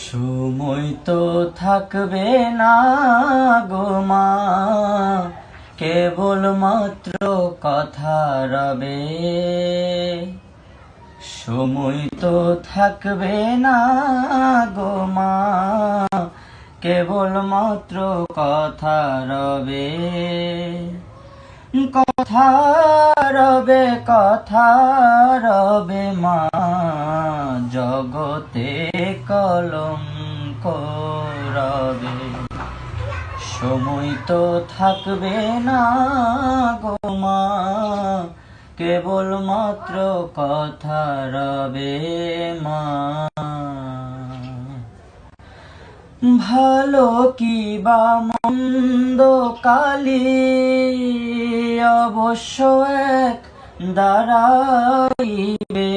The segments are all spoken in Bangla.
সময় তো থাকবে না গো মা, কেবল মাত্র কথা রবে। সময় তো থাকবে না গো মা, কেবল মাত্র কথা রবে। কথা রবে, কথা রবে মা, জগতে কলঙ্ক রবে। সময় তো থাকবে না গো মা, কেবল মাত্র কথা রবে মা। ভালো কি বা মন্দ কালি অবশ্য এক দাঁড়াইবে।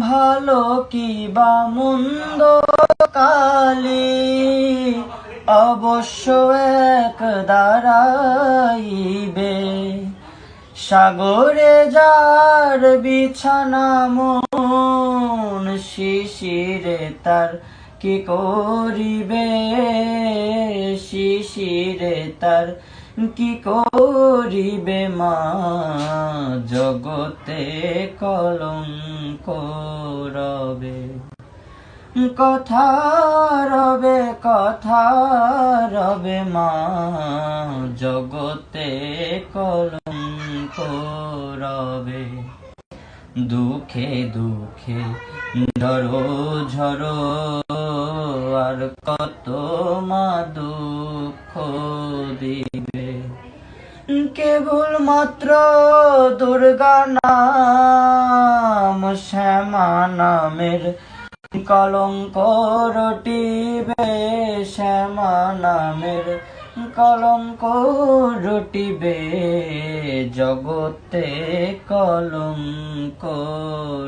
ভালো কি বা মন্দ কালি অবশ্য এক দাঁড়াইবে। সাগরে যার বিছানা মন, শিশিরে তার কি করিবে। শিশিরে তার কি করিবে মা, জগতে কলঙ্ক রবে। কথা রবে, কথা রবে মা, জগতে কলঙ্ক রবে। দুঃখে দুঃখে ধরো ঝরো, আর কত মা দুঃখ দিবে। কেবল মাত্র দুর্গা নাম, শ্যামা নামের কলঙ্ক রটিবে। শ্যামা নামের কলঙ্ক রটিবে, জগতে কলঙ্ক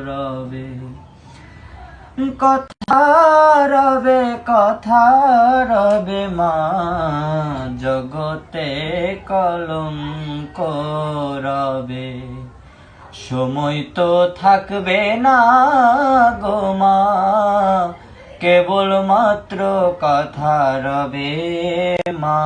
রবে। কথা রবে, কথা রবে মা, জগতে কলঙ্ক রবে। সময় তো থাকবে না গো মা, কেবল মাত্র কথা রবে মা।